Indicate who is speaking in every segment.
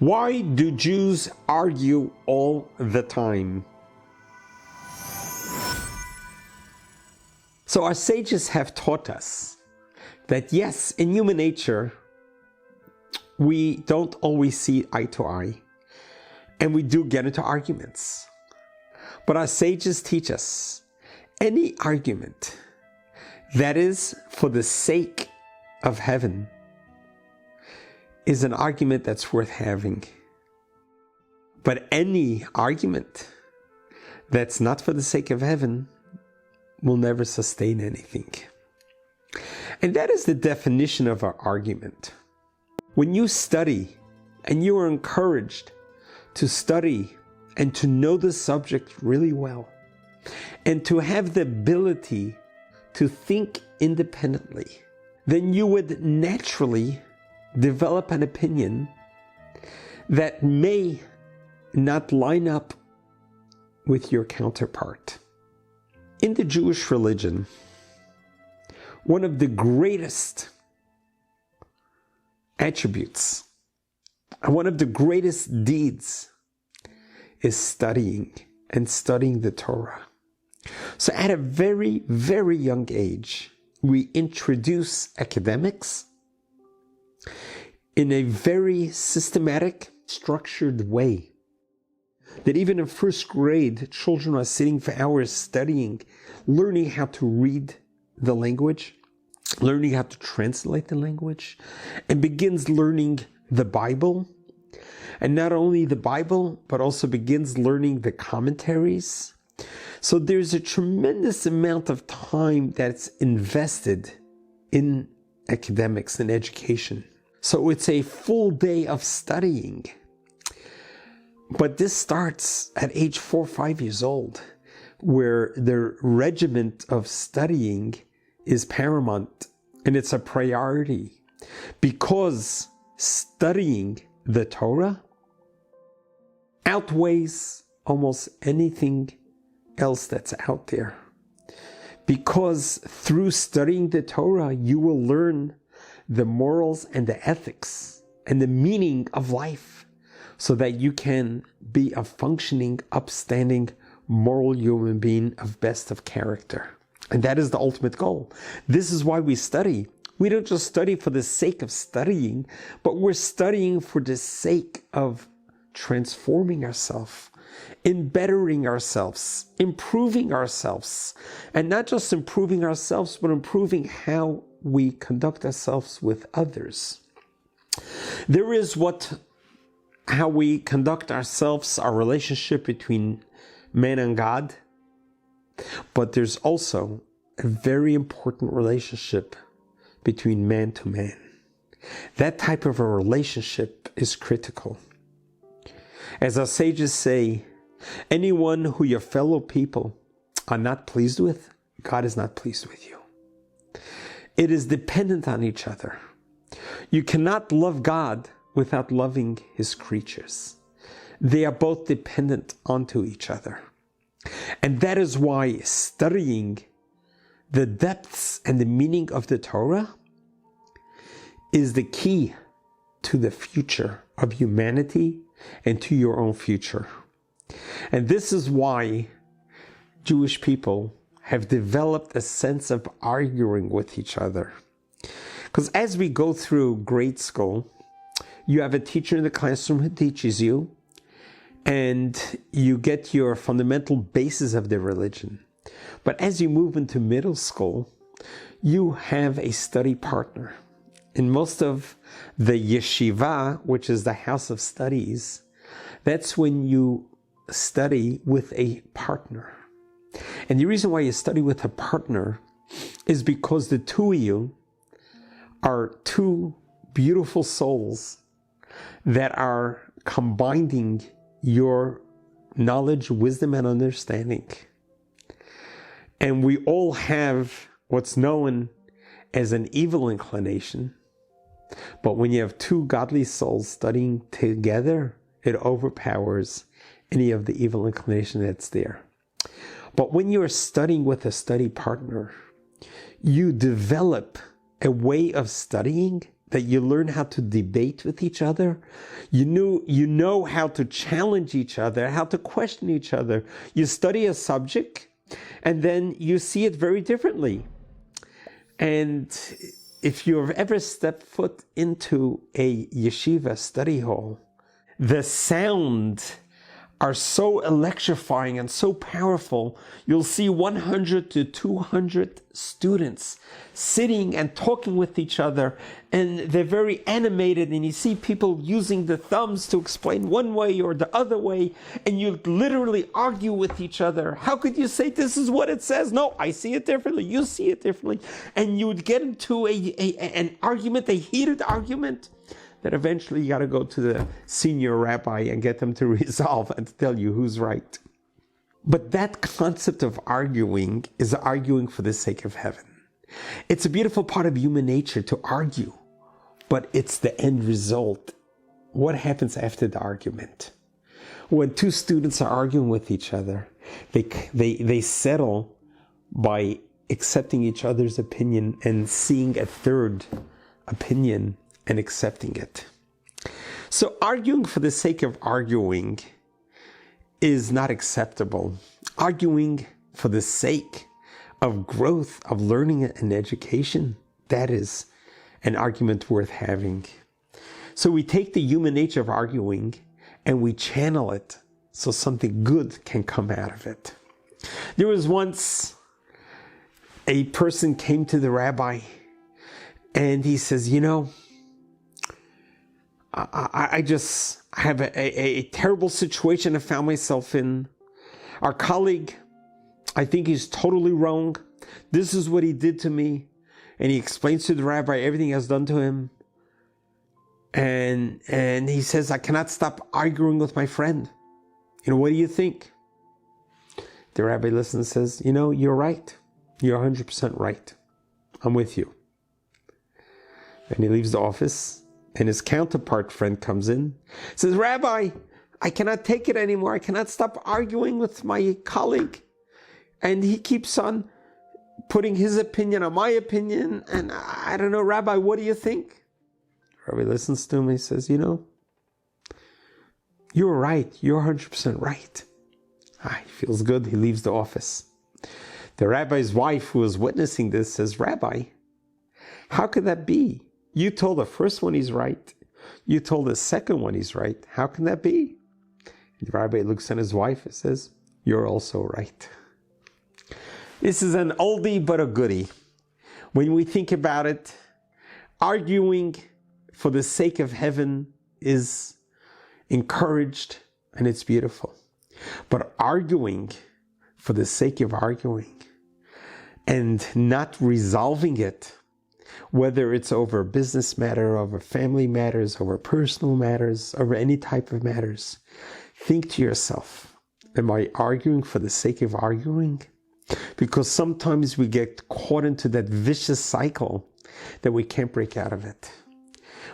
Speaker 1: Why do Jews argue all the time? So our sages have taught us that yes, in human nature, we don't always see eye to eye, and we do get into arguments. But our sages teach us any argument that is for the sake of heaven is an argument that's worth having. But any argument that's not for the sake of heaven will never sustain anything. And that is the definition of our argument. When you study and you are encouraged to study and to know the subject really well, and to have the ability to think independently, then you would naturally develop an opinion that may not line up with your counterpart. In the Jewish religion, one of the greatest attributes, one of the greatest deeds is studying and studying the Torah. So at a very, very young age, we introduce academics in a very systematic, structured way. That even in first grade, children are sitting for hours studying, learning how to read the language, learning how to translate the language, and begins learning the Bible. And not only the Bible, but also begins learning the commentaries. So there's a tremendous amount of time that's invested in academics and education. So it's a full day of studying. But this starts at age 4 or 5 years old, where the regiment of studying is paramount and it's a priority, because studying the Torah outweighs almost anything else that's out there. Because through studying the Torah, you will learn the morals and the ethics and the meaning of life, so that you can be a functioning, upstanding, moral human being of best of character. And that is the ultimate goal. This is why we study. We don't just study for the sake of studying, but we're studying for the sake of transforming ourselves, in bettering ourselves, improving ourselves, and not just improving ourselves, but improving how we conduct ourselves with others. There is how we conduct ourselves, our relationship between man and God, but there's also a very important relationship between man to man. That type of a relationship is critical. As our sages say, anyone who your fellow people are not pleased with, God is not pleased with you. It is dependent on each other. You cannot love God without loving His creatures. They are both dependent onto each other. And that is why studying the depths and the meaning of the Torah is the key to the future of humanity and to your own future. And this is why Jewish people have developed a sense of arguing with each other. Because as we go through grade school, you have a teacher in the classroom who teaches you, and you get your fundamental basis of the religion. But as you move into middle school, you have a study partner. In most of the yeshiva, which is the house of studies, that's when you study with a partner. And the reason why you study with a partner is because the two of you are two beautiful souls that are combining your knowledge, wisdom, and understanding. And we all have what's known as an evil inclination. But when you have two godly souls studying together, it overpowers any of the evil inclination that's there. But when you're studying with a study partner, you develop a way of studying that you learn how to debate with each other. You know how to challenge each other, how to question each other. You study a subject, and then you see it very differently. And if you've ever stepped foot into a yeshiva study hall, the sound are so electrifying and so powerful. You'll see 100 to 200 students sitting and talking with each other, and they're very animated, and you see people using the thumbs to explain one way or the other way, and you literally argue with each other. How could you say this is what it says? No, I see it differently. You see it differently. And you would get into an argument, a heated argument, that eventually you got to go to the senior rabbi and get them to resolve and to tell you who's right. But that concept of arguing is arguing for the sake of heaven. It's a beautiful part of human nature to argue, but it's the end result. What happens after the argument? When two students are arguing with each other, they settle by accepting each other's opinion and seeing a third opinion and accepting it. So arguing for the sake of arguing is not acceptable. Arguing for the sake of growth, of learning and education, that is an argument worth having. So we take the human nature of arguing and we channel it so something good can come out of it. There was once a person came to the rabbi and he says, I have a terrible situation I found myself in. Our colleague, I think he's totally wrong. This is what he did to me. And he explains to the rabbi everything he has done to him. And he says, I cannot stop arguing with my friend. What do you think? The rabbi listens and says, you're right. You're 100% right. I'm with you. And he leaves the office. And his counterpart friend comes in, says, Rabbi, I cannot take it anymore. I cannot stop arguing with my colleague. And he keeps on putting his opinion on my opinion. And I don't know, Rabbi, what do you think? Rabbi listens to him. He says, you're right. You're 100% right. He feels good. He leaves the office. The rabbi's wife, who was witnessing this, says, Rabbi, how could that be? You told the first one he's right. You told the second one he's right. How can that be? The rabbi looks at his wife and says, you're also right. This is an oldie but a goodie. When we think about it, arguing for the sake of heaven is encouraged and it's beautiful. But arguing for the sake of arguing and not resolving it, whether it's over a business matter, over family matters, over personal matters, over any type of matters, think to yourself, am I arguing for the sake of arguing? Because sometimes we get caught into that vicious cycle that we can't break out of it.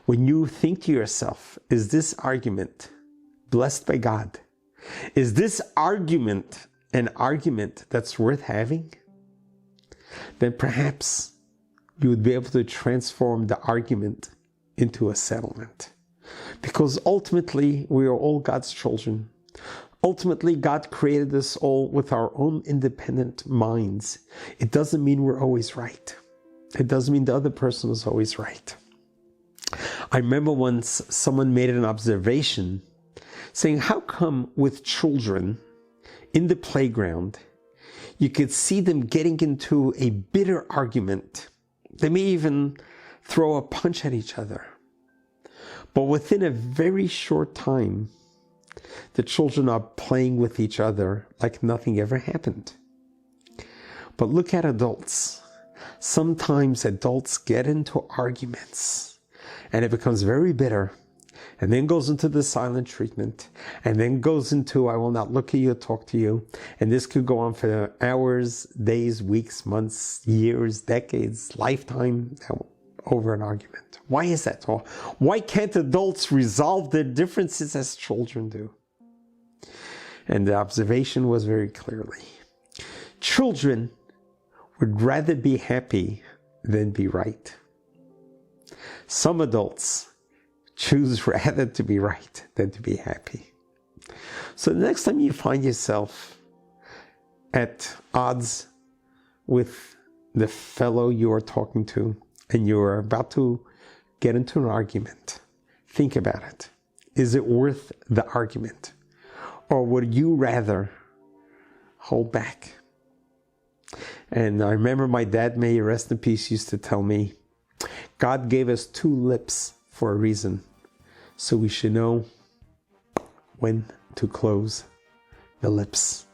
Speaker 1: When you think to yourself, is this argument blessed by God? Is this argument an argument that's worth having? Then perhaps you would be able to transform the argument into a settlement. Because ultimately, we are all God's children. Ultimately, God created us all with our own independent minds. It doesn't mean we're always right. It doesn't mean the other person is always right. I remember once someone made an observation saying, how come with children in the playground, you could see them getting into a bitter argument? They may even throw a punch at each other. But within a very short time, the children are playing with each other like nothing ever happened. But look at adults. Sometimes adults get into arguments and it becomes very bitter, and then goes into the silent treatment, and then goes into, I will not look at you or talk to you. And this could go on for hours, days, weeks, months, years, decades, lifetime over an argument. Why is that? Why can't adults resolve their differences as children do? And the observation was very clearly, children would rather be happy than be right. Some adults choose rather to be right than to be happy. So the next time you find yourself at odds with the fellow you are talking to and you're about to get into an argument, think about it. Is it worth the argument? Or would you rather hold back? And I remember my dad, may he rest in peace, used to tell me, God gave us two lips for a reason, so we should know when to close the lips.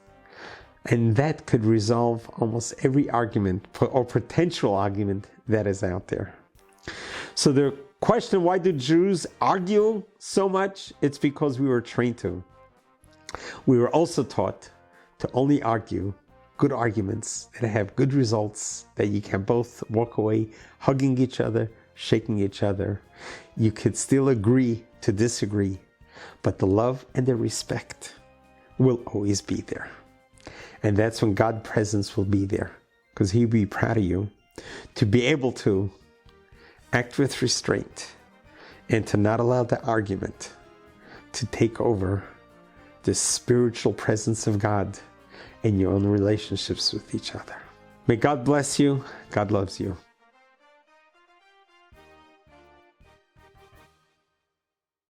Speaker 1: And that could resolve almost every argument or potential argument that is out there. So the question, why do Jews argue so much? It's because we were trained to. We were also taught to only argue good arguments that have good results, that you can both walk away hugging each other, shaking each other. You could still agree to disagree, but the love and the respect will always be there. And that's when God's presence will be there, because He'll be proud of you to be able to act with restraint and to not allow the argument to take over the spiritual presence of God in your own relationships with each other. May God bless you. God loves you.